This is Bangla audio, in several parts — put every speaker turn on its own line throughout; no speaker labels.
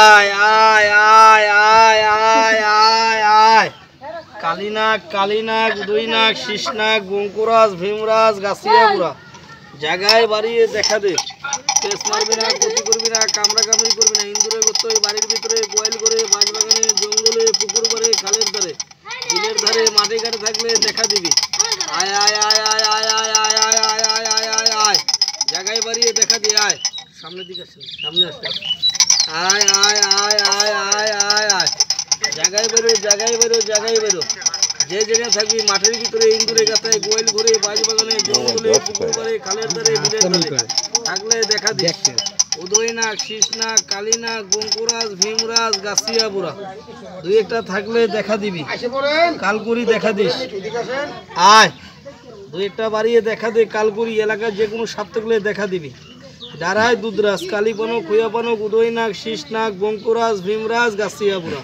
আয় আয় আয় আয় আয় আয় আয় কালিনাগ কালিনাগ উদয়নাগ শীষনাগ বঙ্কুরাজ ভীমরাজ গাছিয়াপুরা জায়গায় বাড়িয়ে দেখা দে। পেস মারবি না, ক্ষতি করবি না, কামড়া কামড়ি করবি না। ইন্দুরে করতে বাড়ির ভিতরে, গোয়াল করে, বাঁশবাগানে, জঙ্গলে, পুকুর পাড়ে, খালের ধারে, বিলের ধারে, মাঠে ঘাটে থাকলে দেখা দিবি। আয় আয় আয় আয় আয় আয় আয় আয় আয় আয় আয় আয় আয় জায়গায় বাড়িয়ে দেখা দে। আয় সামনের দিকে আসে, সামনে আসে। আয় আয় আয় আয় আয় আয় আয় জায়গায় বেরো, জায়গায় বেরো, জায়গায় বেরো। যে জায়গায় থাকবি মাঠের ভিতরে, ইন্দুরে গাথায়, গোয়াল ঘরে, বাঁশবাগানে, জঙ্গলে, পুকুর পাড়ে, খালের ধারে, বিলের ধারে থাকলে দেখা দিস। উদয়নাগ, শীষনাগ, কালিনাগ, বঙ্কুরাজ, ভীমরাজ, গাছিয়াপুরা দুই একটা থাকলে দেখা দিবি। কালকুরি দেখা দিস। আয় দুই একটা বাড়িয়ে দেখা দে। কালকুরি এলাকার যে কোনো সাপ থাকলে দেখা দিবি। ডারায়, দুধরাজ, কালীপানক, খুয়াপানক, উদয়নাগ, শীষনাগ, বঙ্কুরাজ, ভীমরাজ, গাছিয়াপুরা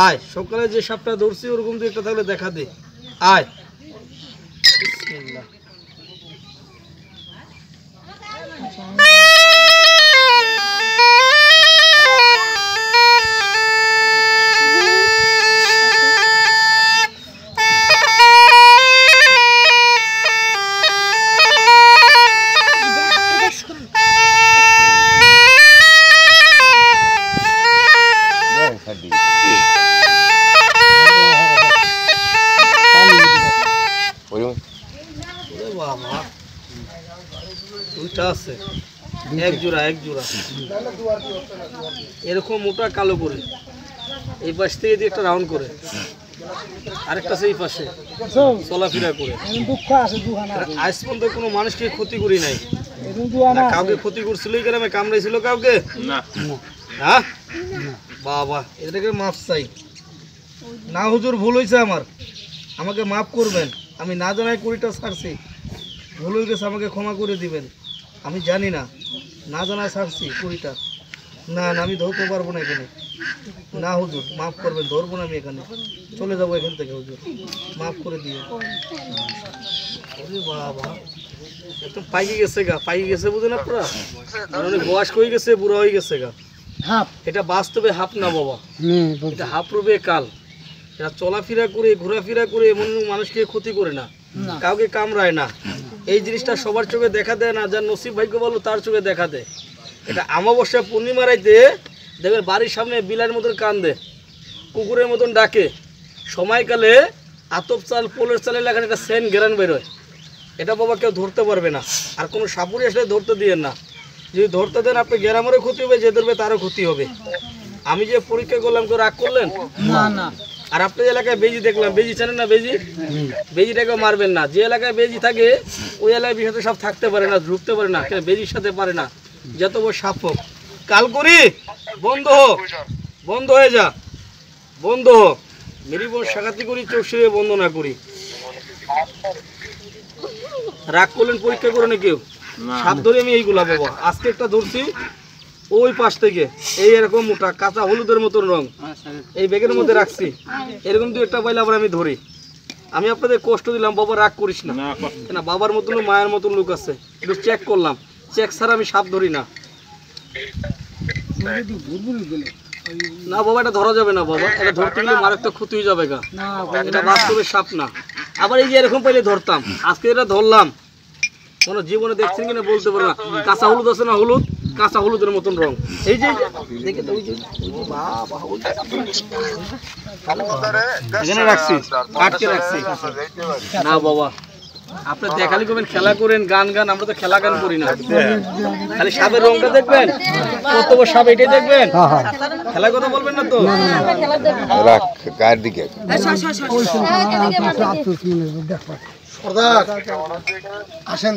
আয়। সকালে যে সাপটা ধরছি ওরকম দুই একটা থাকলে দেখা দে। আয় বিসমিল্লাহ। দুইটা আছে, এক জোড়া এক জোড়া এরকম মোটা কালো করে। এই পাশ থেকে দিয়ে একটা রাউন্ড করে, আরেকটা সেই পাশে চলাফেরা করে। আজ পর্যন্ত কোনো মানুষকে ক্ষতি করি নাই। কাউকে ক্ষতি করছিল গ্রামে? কামড়াইছিল কাউকে? হ্যাঁ বাবা, এটাকে মাফ চাই না হুজুর, ভুল হয়েছে আমার, আমাকে মাফ করবেন। আমি না জানাই কুড়িটা ছাড়ছি, ভুল হয়ে গেছে, আমাকে ক্ষমা করে দিবেন। আমি জানি না, না জানা ছাড়ছি কুড়িটা। না না আমি ধরতে পারবো না এখানে। না হুজুর মাফ করবেন, ধরবো না আমি এখানে, চলে যাবো এখান থেকে। হুজুর মাফ করে দিয়ে। বাবা একদম পাইকে গেছে গা, পাইকে গেছে বুঝেন আপনারা? অনেক বয়স হয়ে গেছে, বুড়া হয়ে গেছে গা। এটা বাস্তবে হাফ না বাবা, এটা হাফ রূপে কাল। এরা চলাফেরা করে, ঘোরাফেরা করে, এমন মানুষকে ক্ষতি করে না, কাউকে কামড়ায় না। এই জিনিসটা সবার চোখে দেখা দেয় না, যার নসিব ভাগ্য বলো তার চোখে দেখা দেয়। এটা অমাবস্যা পূর্ণিমা রাইতে দেখবেন বাড়ির সামনে বিলার মতন কান্দে, কুকুরের মতন ডাকে। সময়কালে আতপ চাল, পোলের চালের লাগান একটা সেন গেরান বেরোয়। এটা বাবা কেউ ধরতে পারবে না। আর কোনো সাপুরি আসলে ধরতে দিয়েন না। যদি ধরতে দেন আপনি গ্রামেরও ক্ষতি হবে, যে ধরবে তারও ক্ষতি হবে। আমি যে পরীক্ষা করলাম, কেউ রাগ করলেন না? না। আর আপনার এলাকায় বেজি দেখলাম, বেজি জানেন না? বেজি, বেজিটাকে মারবেন না। যে এলাকায় বেজি থাকে ওই এলাকায় বিষাক্ত সাপ থাকতে পারে না, ঢুকতে পারে না, কেন বেজির সাথে পারে না, যত বড় সাপ হোক। কাল করি বন্ধ হোক, বন্ধ হয়ে যা, বন্ধ হোক। মেরি বোন সাকাতি করি, চোখ সরিয়ে বন্ধ না করি। রাগ করলেন, পরীক্ষা করে না কেউ। সাপ ধরে আমি এইগুলা বাবা, আজকে একটা ধরছি ওই পাশ থেকে, এই এরকম মোটা কাঁচা হলুদের মতন রং, এই ব্যাগের মধ্যে রাখছি। এরকম দু একটা পাইলে আবার আমি ধরি। আমি আপনাদের কষ্ট দিলাম বাবা, রাগ করিস না। না বাবার মতন মায়ের মতন লোক আছে, একটু চেক করলাম, চেক ছাড়া আমি সাপ ধরি না। না বাবা এটা ধরা যাবে না বাবা, এটা ধরতে গেলে মারাত্মক ক্ষতি হয়ে যাবে গা। এটা বাস্তবে সাপ না। আবার এই যে এরকম পাইলে ধরতাম, আজকে এটা ধরলাম, কোনো জীবনে দেখছেন কিনা বলতে পারো না। কাঁচা হলুদ আছে না, হলুদ, কাঁচা হলুদের মতন রং। এই যে দেখে তো, ওই যে এখানে রাখছি, কাটকে রাখছি। না বাবা আপনি দেখালি করবেন, খেলা করেন, গান গান, আমরা তো খেলা গান করি না। খালি সাপের রংটা দেখবেন, কত বড় সাপ এটাই দেখবেন, খেলার কথা বলবেন না তো। আসেন